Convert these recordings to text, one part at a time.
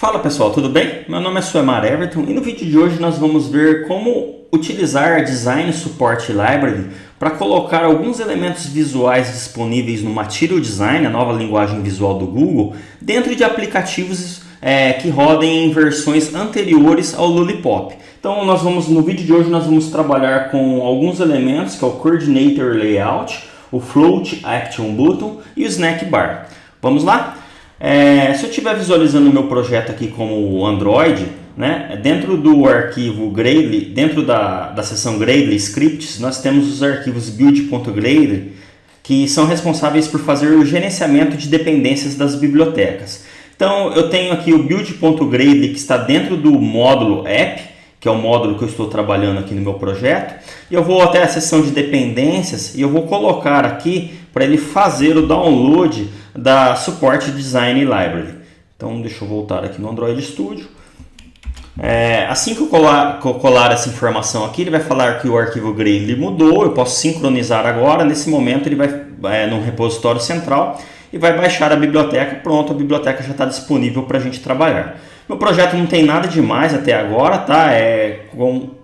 Fala pessoal, tudo bem? Meu nome é Suemar Everton e no vídeo de hoje nós vamos ver como utilizar a Design Support Library para colocar alguns elementos visuais disponíveis no Material Design, a nova linguagem visual do Google, dentro de aplicativos que rodem em versões anteriores ao Lollipop. Então no vídeo de hoje nós vamos trabalhar com alguns elementos, que é o Coordinator Layout, o Float Action Button e o Snack Bar. Vamos lá? Se eu estiver visualizando o meu projeto aqui como Android, né, dentro do arquivo Gradle, dentro da seção Gradle Scripts, nós temos os arquivos build.gradle, que são responsáveis por fazer o gerenciamento de dependências das bibliotecas. Então eu tenho aqui o build.gradle, que está dentro do módulo app, que é o módulo que eu estou trabalhando aqui no meu projeto, e eu vou até a seção de dependências e eu vou colocar aqui para ele fazer o download da Support Design Library. Então deixa eu voltar aqui no Android Studio. Assim que eu colar essa informação aqui, ele vai falar que o arquivo Gradle mudou, eu posso sincronizar agora. Nesse momento ele vai no repositório central e vai baixar a biblioteca. Pronto, a biblioteca já está disponível para a gente trabalhar. Meu projeto não tem nada demais até agora, tá?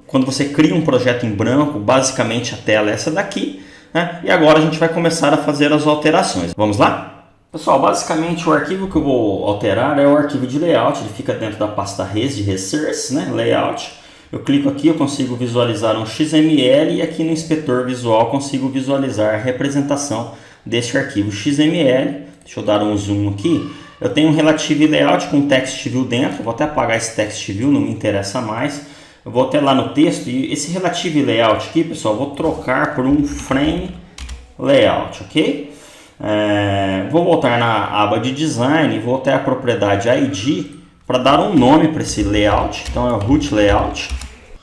Quando você cria um projeto em branco, basicamente a tela é essa daqui, né? E agora a gente vai começar a fazer as alterações. Vamos lá? Pessoal, basicamente o arquivo que eu vou alterar é o arquivo de layout, ele fica dentro da pasta res de resource, né? Layout. Eu clico aqui, eu consigo visualizar um XML e aqui no inspetor visual consigo visualizar a representação deste arquivo XML. Deixa eu dar um zoom aqui. Eu tenho um Relative Layout com Text View dentro, vou até apagar esse Text View, não me interessa mais. Eu vou até lá no texto e esse Relative Layout aqui, pessoal, eu vou trocar por um Frame Layout, ok? Vou voltar na aba de Design e vou até a propriedade ID para dar um nome para esse layout, então é o Root Layout.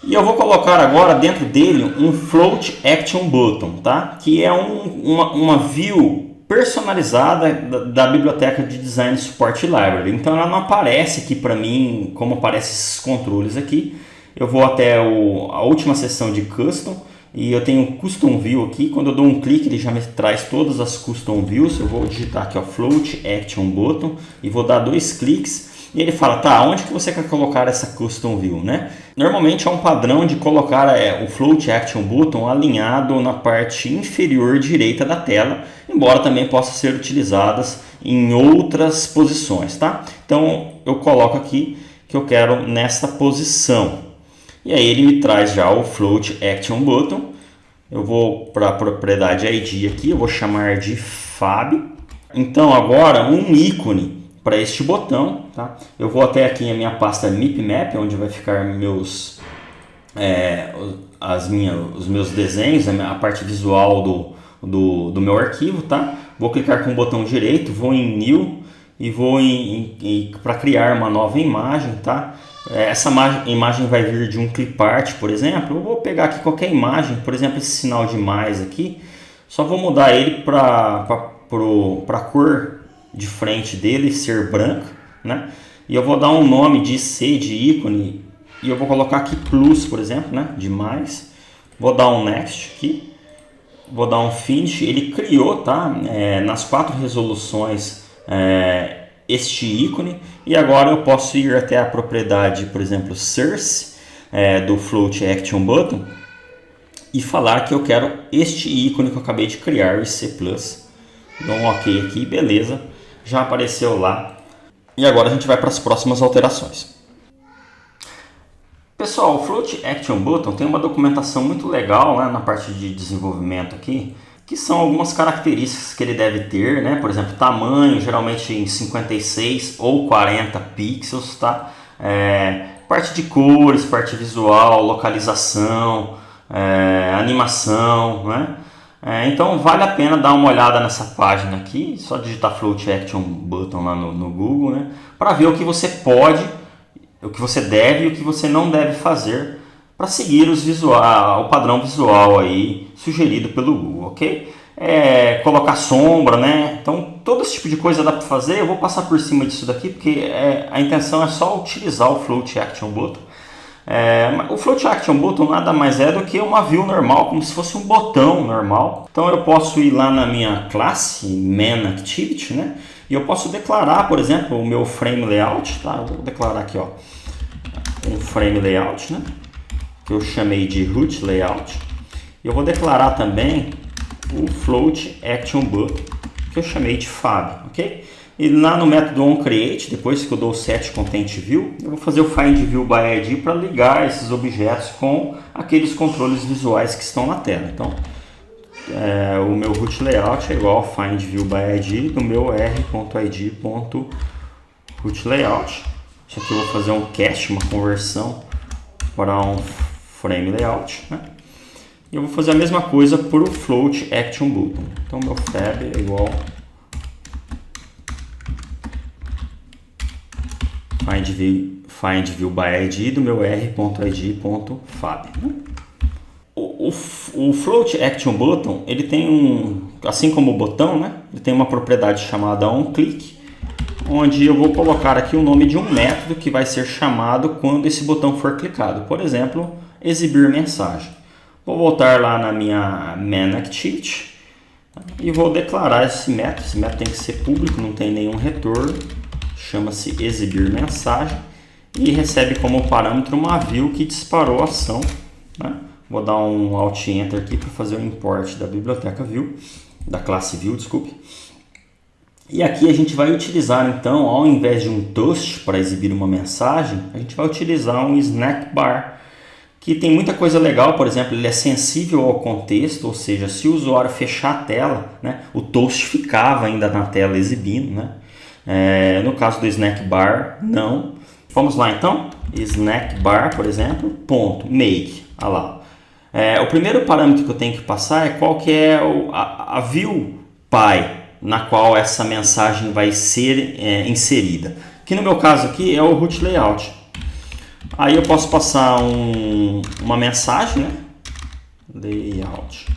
E eu vou colocar agora dentro dele um Float Action Button, tá? Que é uma view personalizada da biblioteca de Design Support Library. Então ela não aparece aqui para mim como aparecem esses controles aqui. Eu vou até a última seção de Custom e eu tenho um Custom View aqui. Quando eu dou um clique ele já me traz todas as Custom Views. Eu vou digitar aqui, ó, Float Action Button e vou dar 2 cliques. E ele fala, tá, onde que você quer colocar essa Custom View, né? Normalmente é um padrão de colocar o Float Action Button alinhado na parte inferior direita da tela, embora também possa ser utilizadas em outras posições, tá? Então eu coloco aqui que eu quero nessa posição. E aí ele me traz já o Float Action Button. Eu vou para a propriedade ID aqui, eu vou chamar de Fab. Então agora um ícone para este botão, tá? Eu vou até aqui a minha pasta MipMap, onde vai ficar os meus desenhos, a parte visual do meu arquivo, tá? Vou clicar com o botão direito, vou em New e vou para criar uma nova imagem, tá? Essa imagem vai vir de um clipart, por exemplo. Eu vou pegar aqui qualquer imagem, por exemplo, esse sinal de mais aqui. Só vou mudar ele para a cor de frente dele ser branca, né? E eu vou dar um nome de IC, de ícone, e eu vou colocar aqui plus, por exemplo, né? De mais. Vou dar um next aqui, vou dar um finish. Ele criou, tá? Nas 4 resoluções este ícone, e agora eu posso ir até a propriedade, por exemplo, source do Float Action Button e falar que eu quero este ícone que eu acabei de criar, o IC+. Dou um ok aqui, beleza. Já apareceu lá. E agora a gente vai para as próximas alterações. Pessoal, o Float Action Button tem uma documentação muito legal, né, na parte de desenvolvimento aqui, que são algumas características que ele deve ter, né? Por exemplo, tamanho, geralmente em 56 ou 40 pixels, tá? Parte de cores, parte visual, localização, animação, né? Então vale a pena dar uma olhada nessa página aqui, só digitar Float Action Button lá no Google, né, para ver o que você pode, o que você deve e o que você não deve fazer para seguir o padrão visual aí sugerido pelo Google, ok? Colocar sombra, né? Então todo esse tipo de coisa dá para fazer. Eu vou passar por cima disso daqui porque a intenção é só utilizar o Float Action Button. O Float Action Button nada mais é do que uma view normal, como se fosse um botão normal. Então eu posso ir lá na minha classe Man Activity, né? E eu posso declarar, por exemplo, o meu frame layout, tá? Eu vou declarar aqui, ó, um frame layout, né? Que eu chamei de root layout. Eu vou declarar também o float action button, que eu chamei de fab, ok? E lá no método onCreate, depois que eu dou o set content view, eu vou fazer o find view by ID para ligar esses objetos com aqueles controles visuais que estão na tela. Então, o meu root layout é igual ao find view by ID do meu r.id.root layout. Isso aqui eu vou fazer um cast, uma conversão para um frame layout, né? E eu vou fazer a mesma coisa para o float action button. Então, meu fab é igual find view by ID do meu r.id.fab. O float action button, ele tem assim como o botão, né? Ele tem uma propriedade chamada onClick, onde eu vou colocar aqui o nome de um método que vai ser chamado quando esse botão for clicado. Por exemplo, exibir mensagem. Vou voltar lá na minha main.activity e vou declarar esse método. Esse método tem que ser público, não tem nenhum retorno. Chama-se exibir mensagem e recebe como parâmetro uma view que disparou a ação, né? Vou dar um Alt Enter aqui para fazer o import da biblioteca view, da classe view, desculpe. E aqui a gente vai utilizar então, ao invés de um toast para exibir uma mensagem, a gente vai utilizar um snack bar, que tem muita coisa legal. Por exemplo, ele é sensível ao contexto, ou seja, se o usuário fechar a tela, né, o toast ficava ainda na tela exibindo, né? No caso do snack bar, não. Vamos lá então, snack bar, por exemplo, ponto make. Olha lá. O primeiro parâmetro que eu tenho que passar é qual que é a view py na qual essa mensagem vai ser inserida. Que no meu caso aqui é o root layout. Aí eu posso passar uma mensagem, né? Layout.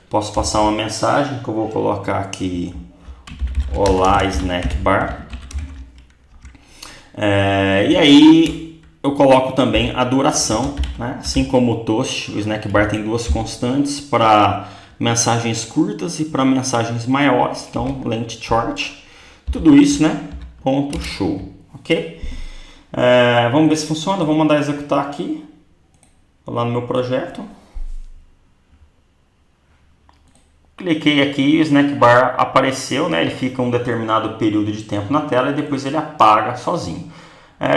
Posso passar uma mensagem que eu vou colocar aqui. Olá, snack bar. E aí eu coloco também a duração, né? Assim como o toast, o snack bar tem duas constantes para mensagens curtas e para mensagens maiores. Então, length short. Tudo isso, né? Ponto show, ok? Vamos ver se funciona. Vou mandar executar aqui. Vou lá no meu projeto. Cliquei aqui e o snack bar apareceu, né? Ele fica um determinado período de tempo na tela e depois ele apaga sozinho.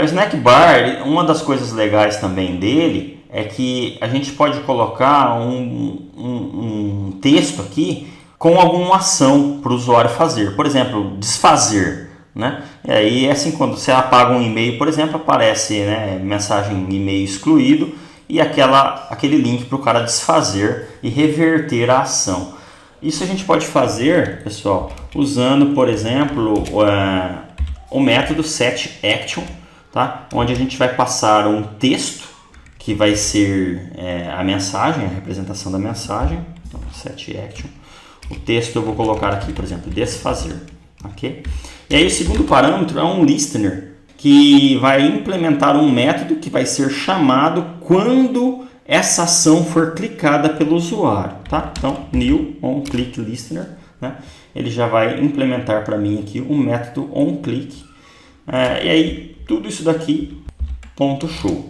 O snack bar, uma das coisas legais também dele é que a gente pode colocar um texto aqui com alguma ação para o usuário fazer. Por exemplo, desfazer, né? E aí, assim, quando você apaga um e-mail, por exemplo, aparece, né, mensagem e-mail excluído e aquele link para o cara desfazer e reverter a ação. Isso a gente pode fazer, pessoal, usando, por exemplo, o método setAction, tá? Onde a gente vai passar um texto que vai ser a mensagem, a representação da mensagem. Então, setAction. O texto eu vou colocar aqui, por exemplo, desfazer. Okay? E aí o segundo parâmetro é um listener, que vai implementar um método que vai ser chamado quando essa ação for clicada pelo usuário, tá? Então, new onClickListener, né? Ele já vai implementar para mim aqui um método onClick. E aí, tudo isso daqui, ponto show.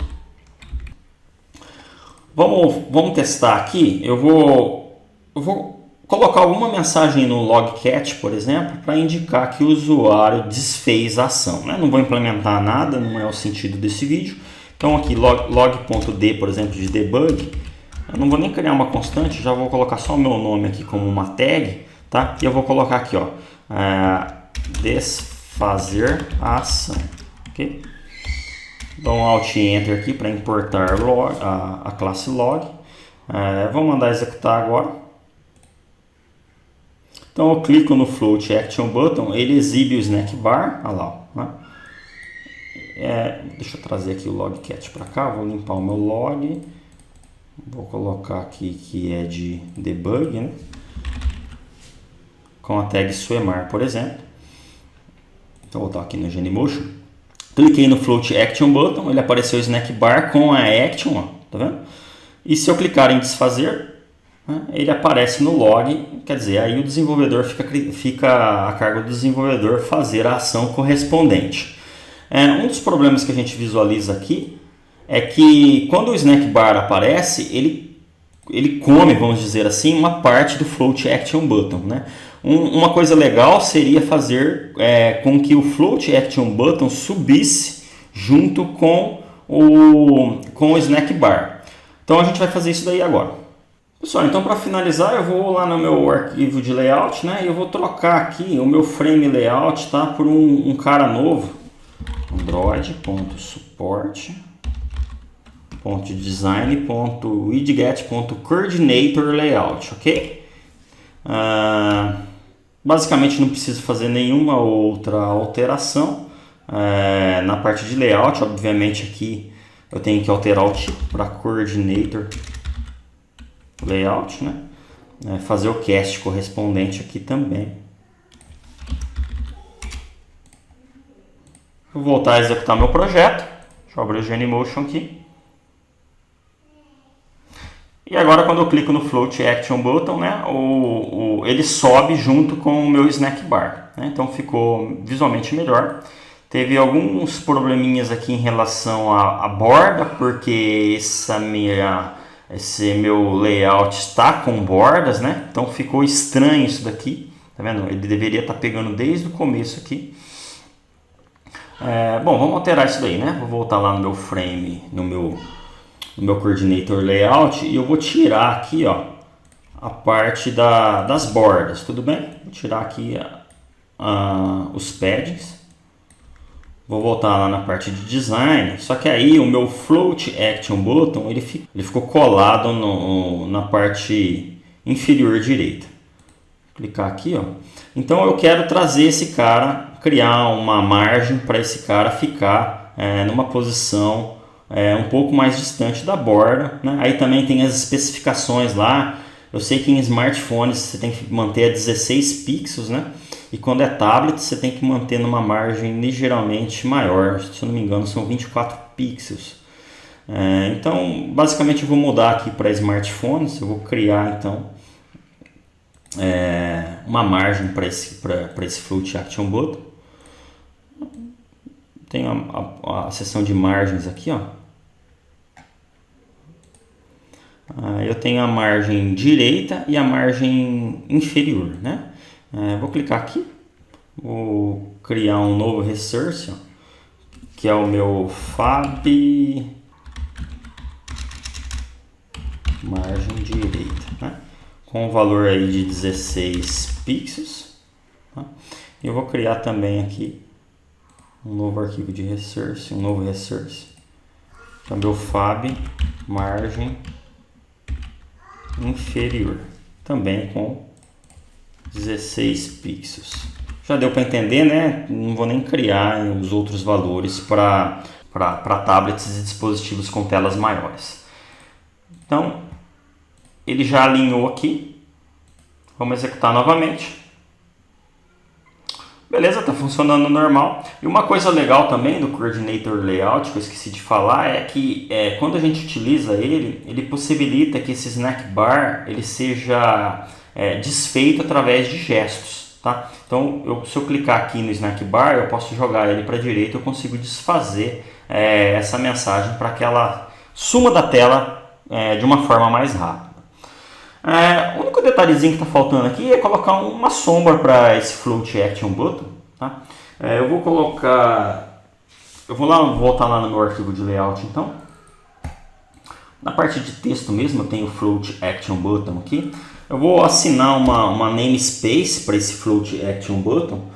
Vamos testar aqui. Eu vou colocar alguma mensagem no logcat, por exemplo, para indicar que o usuário desfez a ação, né? Não vou implementar nada, não é o sentido desse vídeo. Então aqui log.d, por exemplo, de debug, eu não vou nem criar uma constante, já vou colocar só o meu nome aqui como uma tag, tá? E eu vou colocar aqui, ó, desfazer a ação, ok? Dou um Alt Enter aqui para importar a classe log. Vou mandar executar agora. Então eu clico no float action button, ele exibe o snack bar, olha lá, né? Deixa eu trazer aqui o logcat para cá, vou limpar o meu log, vou colocar aqui que é de debug, né? Com a tag Suemar, por exemplo. Então vou voltar aqui no Genymotion, cliquei no float action button, ele apareceu o snack bar com a action, ó, tá vendo? E se eu clicar em desfazer, né, ele aparece no log, quer dizer, aí o desenvolvedor fica a cargo do desenvolvedor fazer a ação correspondente. Um dos problemas que a gente visualiza aqui é que quando o snack bar aparece, ele come, vamos dizer assim, uma parte do float action button, né? Uma coisa legal seria fazer com que o float action button subisse junto com o snack bar. Então a gente vai fazer isso daí agora. Pessoal, então para finalizar eu vou lá no meu arquivo de layout, né? E eu vou trocar aqui o meu frame layout, tá, por um cara novo. Android.support.design.widget.coordinator layout, ok? Basicamente não preciso fazer nenhuma outra alteração. Na parte de layout, obviamente aqui eu tenho que alterar o tipo para coordinator layout, né? Fazer o cast correspondente aqui também. Vou voltar a executar meu projeto. Deixa eu abrir o Genymotion aqui. E agora quando eu clico no Float Action Button, né, ele sobe junto com o meu Snack Bar, né? Então ficou visualmente melhor. Teve alguns probleminhas aqui em relação à borda, porque esse meu layout está com bordas, né? Então ficou estranho isso daqui. Tá vendo? Ele deveria estar pegando desde o começo aqui. Bom, vamos alterar isso daí, né? Vou voltar lá no meu frame, no meu coordinator layout, e eu vou tirar aqui, ó, a parte das bordas, tudo bem? Vou tirar aqui os paddings. Vou voltar lá na parte de design, só que aí o meu float action button ele ficou colado na parte inferior direita. Vou clicar aqui, ó. Então eu quero trazer esse cara, criar uma margem para esse cara ficar numa posição um pouco mais distante da borda, né? Aí também tem as especificações lá. Eu sei que em smartphones você tem que manter a 16 pixels, né? E quando é tablet você tem que manter numa margem ligeiramente maior, se eu não me engano são 24 pixels. Então basicamente eu vou mudar aqui para smartphones, eu vou criar então uma margem para esse Float Action Button. Tem a seção de margens aqui, ó. Eu tenho a margem direita e a margem inferior, né? Vou clicar aqui, vou criar um novo resource, ó, que é o meu fab margem direita, né? Com um valor aí de 16 pixels, tá? E eu vou criar também aqui um novo arquivo de resource, um novo resource, que é o meu fab margem inferior, também com 16 pixels. Já deu para entender, né? Não vou nem criar os outros valores para tablets e dispositivos com telas maiores. Então, ele já alinhou aqui. Vamos executar novamente. Beleza, está funcionando normal. E uma coisa legal também do Coordinator Layout, que eu esqueci de falar, é que quando a gente utiliza ele possibilita que esse snack bar ele seja desfeito através de gestos, tá? Então, se eu clicar aqui no snack bar, eu posso jogar ele para a direita, eu consigo desfazer essa mensagem para que ela suma da tela de uma forma mais rápida. O único detalhezinho que está faltando aqui é colocar uma sombra para esse Float Action Button, tá? Eu vou voltar lá no meu arquivo de layout então. Na parte de texto mesmo eu tenho o Float Action Button aqui. Eu vou assinar uma namespace para esse Float Action Button,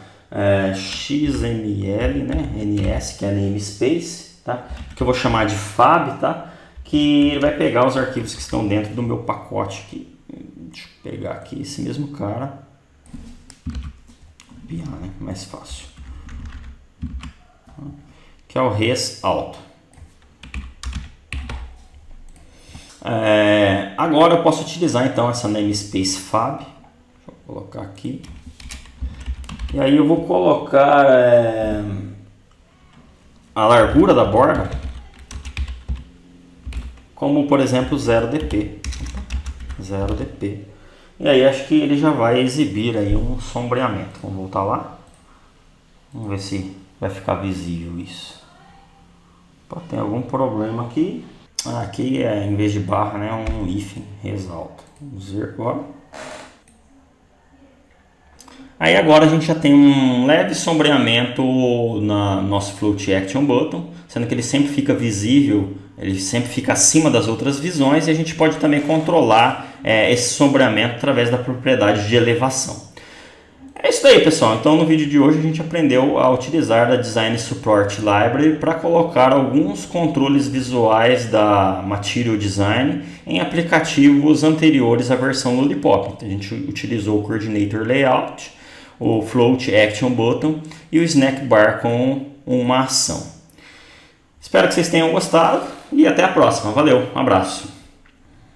XML, né, NS, que é namespace, tá? Que eu vou chamar de fab, tá? Que ele vai pegar os arquivos que estão dentro do meu pacote aqui. Deixa eu pegar aqui esse mesmo cara, copiar, né? Mais fácil, que é o res auto. Agora eu posso utilizar então essa namespace fab. Deixa eu colocar aqui. E aí eu vou colocar a largura da borda como, por exemplo, 0 dp. 0dp. E aí acho que ele já vai exibir aí um sombreamento. Vamos voltar lá. Vamos ver se vai ficar visível isso. Pô, tem algum problema aqui. Aqui é, em vez de barra, né, um hífen resalto. Vamos ver agora. Aí agora a gente já tem um leve sombreamento no nosso Float Action Button, sendo que ele sempre fica visível, ele sempre fica acima das outras visões, e a gente pode também controlar esse sombreamento através da propriedade de elevação. É isso aí, pessoal. Então no vídeo de hoje a gente aprendeu a utilizar a Design Support Library para colocar alguns controles visuais da Material Design em aplicativos anteriores à versão Lollipop. Então, a gente utilizou o Coordinator Layout, o Float Action Button e o Snack Bar com uma ação. Espero que vocês tenham gostado e até a próxima. Valeu, um abraço.